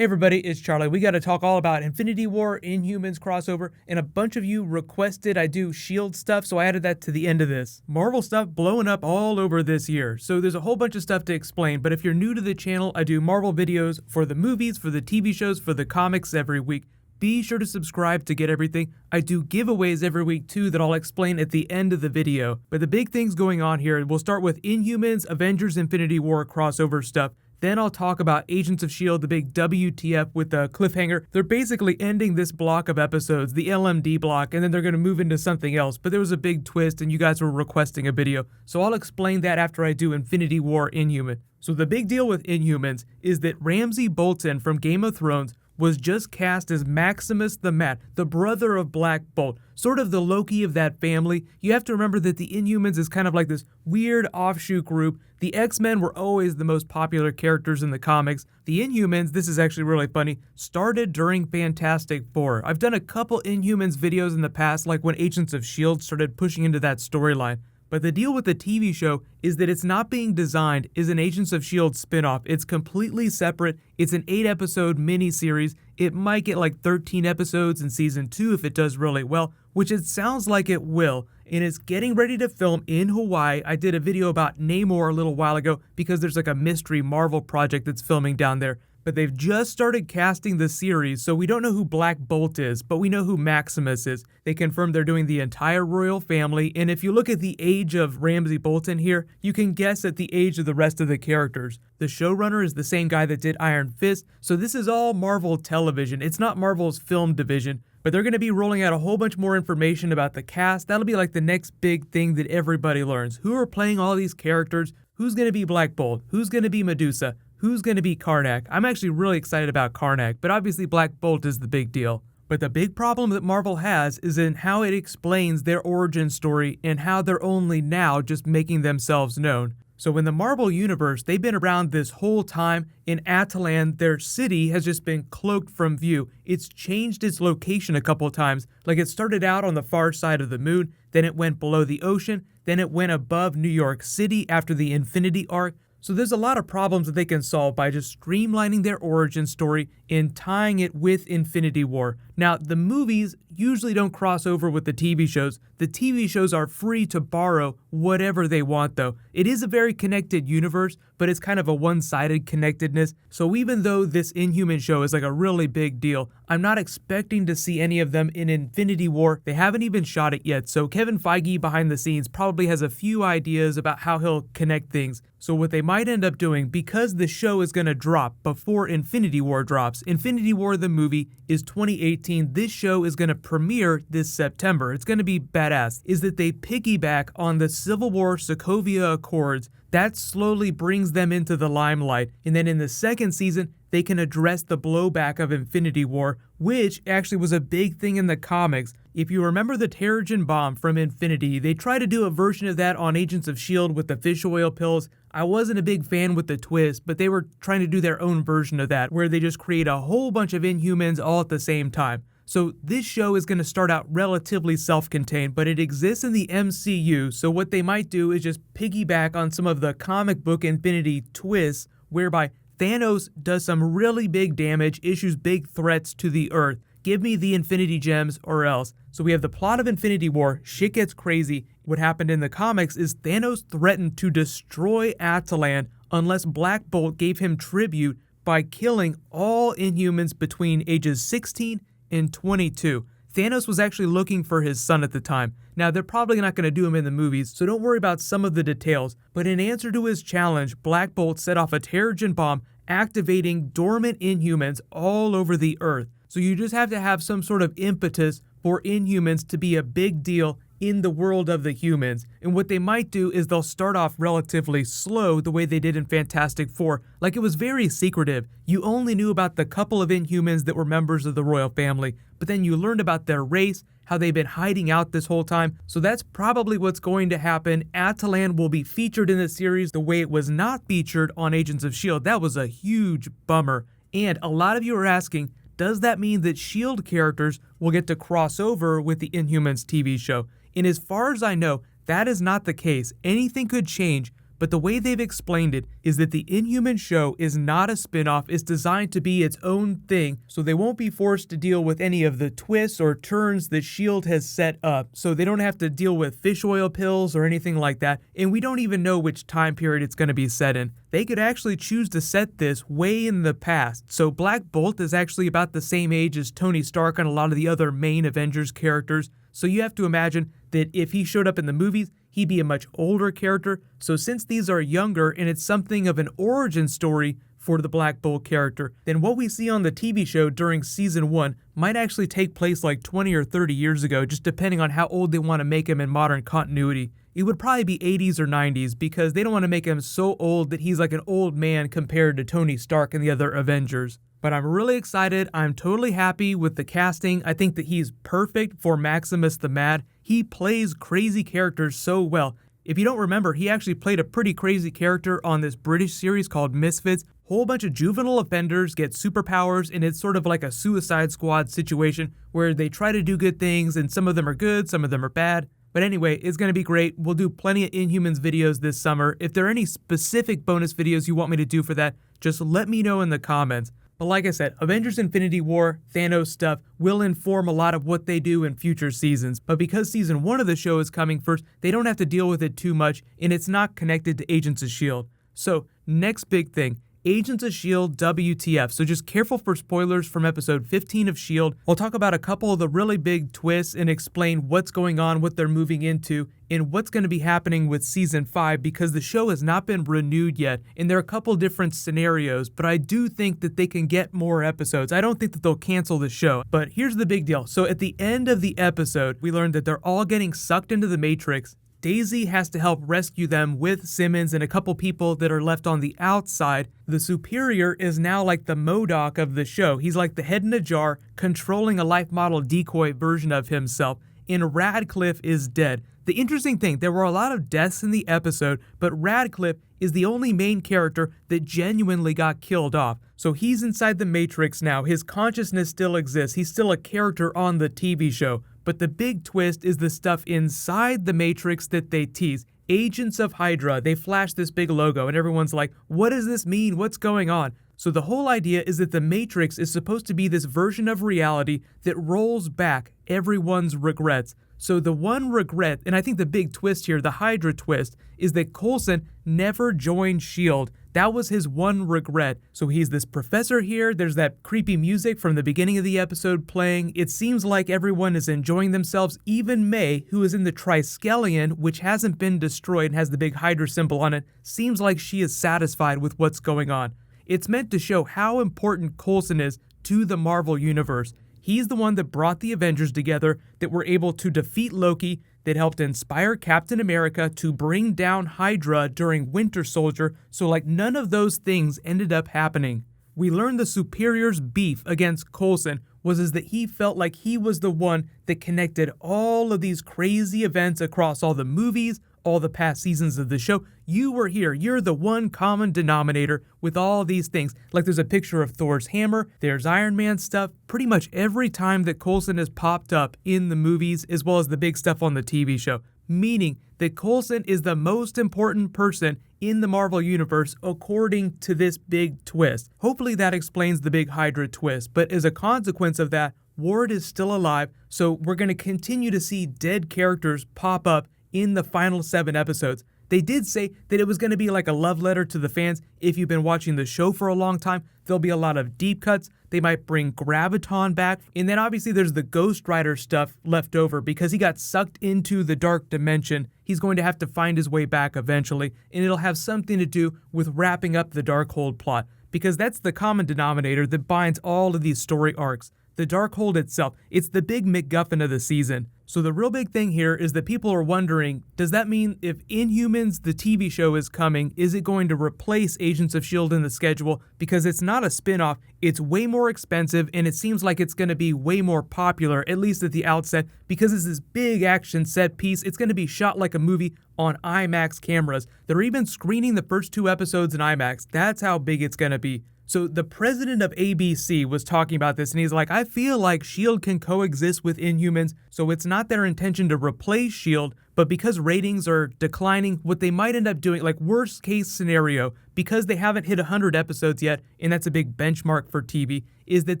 Hey everybody, it's Charlie. We got to talk all about Infinity War, Inhumans crossover, and a bunch of you requested I do S.H.I.E.L.D. stuff, so I added that to the end of this. Marvel stuff blowing up all over this year, so there's a whole bunch of stuff to explain, but if you're new to the channel, I do Marvel videos for the movies, for the TV shows, for the comics every week. Be sure to subscribe to get everything. I do giveaways every week too that I'll explain at the end of the video. But the big things going on here, we'll start with Inhumans, Avengers, Infinity War crossover stuff. Then I'll talk about Agents of S.H.I.E.L.D., the big WTF with the cliffhanger. They're basically ending this block of episodes, the LMD block, and then they're going to move into something else. But there was a big twist and you guys were requesting a video. So I'll explain that after I do Infinity War Inhuman. So the big deal with Inhumans is that Ramsay Bolton from Game of Thrones was just cast as Maximus the Mat, the brother of Black Bolt, sort of the Loki of that family. You have to remember that the Inhumans is kind of like this weird offshoot group. The X-Men were always the most popular characters in the comics. The Inhumans, this is actually really funny, started during Fantastic Four. I've done a couple Inhumans videos in the past, like when Agents of S.H.I.E.L.D. started pushing into that storyline. But the deal with the TV show is that it's not being designed as an Agents of S.H.I.E.L.D. spinoff. It's completely separate. It's an 8-episode miniseries. It might get like 13 episodes in season 2 if it does really well, which it sounds like it will. And it's getting ready to film in Hawaii. I did a video about Namor a little while ago because there's like a mystery Marvel project that's filming down there. But they've just started casting the series, so we don't know who Black Bolt is, but we know who Maximus is. They confirmed they're doing the entire royal family, and if you look at the age of Ramsay Bolton here, you can guess at the age of the rest of the characters. The showrunner is the same guy that did Iron Fist, so this is all Marvel Television. It's not Marvel's film division, but they're going to be rolling out a whole bunch more information about the cast. That'll be like the next big thing that everybody learns. Who are playing all these characters? Who's going to be Black Bolt? Who's going to be Medusa? Who's going to be Karnak? I'm actually really excited about Karnak, but obviously Black Bolt is the big deal. But the big problem that Marvel has is in how it explains their origin story and how they're only now just making themselves known. So in the Marvel universe, they've been around this whole time. In Atalan, their city has just been cloaked from view. It's changed its location a couple times. Like it started out on the far side of the moon, then it went below the ocean, then it went above New York City after the Infinity Arc. So there's a lot of problems that they can solve by just streamlining their origin story and tying it with Infinity War. Now, the movies usually don't cross over with the TV shows. The TV shows are free to borrow whatever they want though. It is a very connected universe, but it's kind of a one-sided connectedness. So even though this Inhuman show is like a really big deal, I'm not expecting to see any of them in Infinity War. They haven't even shot it yet, so Kevin Feige behind the scenes probably has a few ideas about how he'll connect things. So what they might end up doing, because the show is going to drop before Infinity War drops, Infinity War the movie is 2018, this show is going to premiere this September. It's going to be badass, is that they piggyback on the Civil War Sokovia Accords. That slowly brings them into the limelight, and then in the second season, they can address the blowback of Infinity War, which actually was a big thing in the comics. If you remember the Terrigen bomb from Infinity, they tried to do a version of that on Agents of S.H.I.E.L.D. with the fish oil pills. I wasn't a big fan with the twist, but they were trying to do their own version of that, where they just create a whole bunch of Inhumans all at the same time. So this show is going to start out relatively self-contained, but it exists in the MCU, so what they might do is just piggyback on some of the comic book Infinity twists, whereby Thanos does some really big damage, issues big threats to the Earth. Give me the Infinity Gems or else. So we have the plot of Infinity War, shit gets crazy. What happened in the comics is Thanos threatened to destroy Atalan unless Black Bolt gave him tribute by killing all Inhumans between ages 16 and 22. Thanos was actually looking for his son at the time. Now, they're probably not going to do him in the movies, so don't worry about some of the details. But in answer to his challenge, Black Bolt set off a Terrigen bomb, activating dormant Inhumans all over the Earth. So you just have to have some sort of impetus for Inhumans to be a big deal in the world of the humans. And what they might do is they'll start off relatively slow the way they did in Fantastic Four. Like it was very secretive. You only knew about the couple of Inhumans that were members of the royal family, but then you learned about their race, how they've been hiding out this whole time. So that's probably what's going to happen. Atalan will be featured in the series the way it was not featured on Agents of S.H.I.E.L.D. That was a huge bummer. And a lot of you are asking, does that mean that S.H.I.E.L.D. characters will get to cross over with the Inhumans TV show? And as far as I know, that is not the case. Anything could change, but the way they've explained it is that the Inhumans show is not a spin-off, it's designed to be its own thing, so they won't be forced to deal with any of the twists or turns that S.H.I.E.L.D. has set up, so they don't have to deal with fish oil pills or anything like that, and we don't even know which time period it's going to be set in. They could actually choose to set this way in the past, so Black Bolt is actually about the same age as Tony Stark and a lot of the other main Avengers characters, so you have to imagine that if he showed up in the movies, he'd be a much older character, so since these are younger and it's something of an origin story for the Black Bolt character, then what we see on the TV show during season 1 might actually take place like 20 or 30 years ago, just depending on how old they want to make him in modern continuity. It would probably be 80s or 90s because they don't want to make him so old that he's like an old man compared to Tony Stark and the other Avengers. But I'm really excited, I'm totally happy with the casting, I think that he's perfect for Maximus the Mad. He plays crazy characters so well. If you don't remember, he actually played a pretty crazy character on this British series called Misfits. Whole bunch of juvenile offenders get superpowers and it's sort of like a Suicide Squad situation where they try to do good things and some of them are good, some of them are bad. But anyway, it's going to be great. We'll do plenty of Inhumans videos this summer. If there are any specific bonus videos you want me to do for that, just let me know in the comments. But like I said, Avengers Infinity War, Thanos stuff will inform a lot of what they do in future seasons, but because season 1 of the show is coming first, they don't have to deal with it too much, and it's not connected to Agents of S.H.I.E.L.D. So, next big thing, Agents of S.H.I.E.L.D. WTF, so just careful for spoilers from episode 15 of S.H.I.E.L.D. I'll talk about a couple of the really big twists and explain what's going on, what they're moving into, and what's going to be happening with season 5 because the show has not been renewed yet, and there are a couple different scenarios, but I do think that they can get more episodes. I don't think that they'll cancel the show, but here's the big deal. So at the end of the episode, we learned that they're all getting sucked into the Matrix. Daisy has to help rescue them with Simmons and a couple people that are left on the outside. The Superior is now like the MODOK of the show. He's like the head in a jar, controlling a life model decoy version of himself. And Radcliffe is dead. The interesting thing, there were a lot of deaths in the episode, but Radcliffe is the only main character that genuinely got killed off. So he's inside the Matrix now. His consciousness still exists. He's still a character on the TV show. But the big twist is the stuff inside the Matrix that they tease. Agents of Hydra, they flash this big logo and everyone's like, what does this mean? What's going on? So the whole idea is that the Matrix is supposed to be this version of reality that rolls back everyone's regrets. So the one regret, and I think the big twist here, the Hydra twist, is that Coulson never joined S.H.I.E.L.D. That was his one regret. So he's this professor here, there's that creepy music from the beginning of the episode playing. It seems like everyone is enjoying themselves, even May, who is in the Triskelion, which hasn't been destroyed and has the big Hydra symbol on it, seems like she is satisfied with what's going on. It's meant to show how important Coulson is to the Marvel Universe. He's the one that brought the Avengers together, that were able to defeat Loki, that helped inspire Captain America to bring down Hydra during Winter Soldier, so like none of those things ended up happening. We learned the Superior's beef against Coulson was that he felt like he was the one that connected all of these crazy events across all the movies, all the past seasons of the show. You were here. You're the one common denominator with all these things. Like there's a picture of Thor's hammer, there's Iron Man stuff. Pretty much every time that Coulson has popped up in the movies, as well as the big stuff on the TV show. Meaning that Coulson is the most important person in the Marvel Universe according to this big twist. Hopefully that explains the big Hydra twist, but as a consequence of that, Ward is still alive, so we're going to continue to see dead characters pop up in the final 7 episodes. They did say that it was going to be like a love letter to the fans. If you've been watching the show for a long time, there'll be a lot of deep cuts. They might bring Graviton back. And then obviously there's the Ghost Rider stuff left over because he got sucked into the dark dimension. He's going to have to find his way back eventually, and it'll have something to do with wrapping up the Darkhold plot, because that's the common denominator that binds all of these story arcs. The Darkhold itself, it's the big MacGuffin of the season. So the real big thing here is that people are wondering, does that mean if Inhumans, the TV show, is coming, is it going to replace Agents of S.H.I.E.L.D. in the schedule? Because it's not a spin-off, it's way more expensive, and it seems like it's going to be way more popular, at least at the outset, because it's this big action set piece. It's going to be shot like a movie on IMAX cameras. They're even screening the first 2 episodes in IMAX. That's how big it's going to be. So the president of ABC was talking about this, and he's like, I feel like S.H.I.E.L.D. can coexist with Inhumans, so it's not their intention to replace S.H.I.E.L.D., but because ratings are declining, what they might end up doing, like worst case scenario, because they haven't hit 100 episodes yet, and that's a big benchmark for TV, is that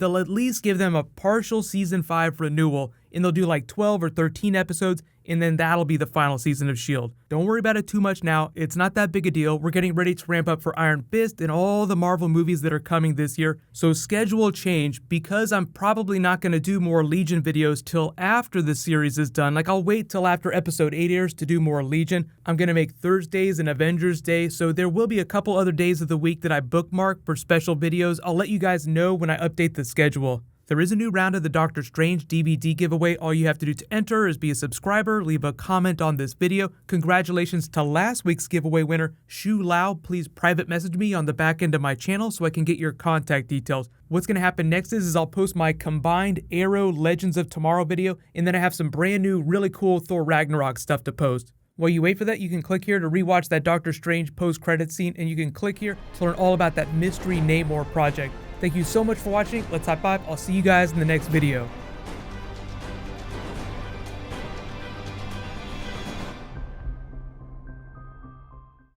they'll at least give them a partial season 5 renewal, and they'll do like 12 or 13 episodes, and then that'll be the final season of S.H.I.E.L.D. Don't worry about it too much now, it's not that big a deal. We're getting ready to ramp up for Iron Fist and all the Marvel movies that are coming this year, so schedule change, because I'm probably not going to do more Legion videos till after the series is done. Like, I'll wait till after episode 8 airs to do more Legion. I'm going to make Thursdays an Avengers day, so there will be a couple other days of the week that I bookmark for special videos. I'll let you guys know when I update the schedule. There is a new round of the Doctor Strange DVD giveaway. All you have to do to enter is be a subscriber, leave a comment on this video. Congratulations to last week's giveaway winner, Shu Lao. Please private message me on the back end of my channel so I can get your contact details. What's going to happen next is I'll post my combined Arrow Legends of Tomorrow video, and then I have some brand new, really cool Thor Ragnarok stuff to post. While you wait for that, you can click here to rewatch that Doctor Strange post-credits scene, and you can click here to learn all about that mystery Namor project. Thank you so much for watching. Let's high five. I'll see you guys in the next video.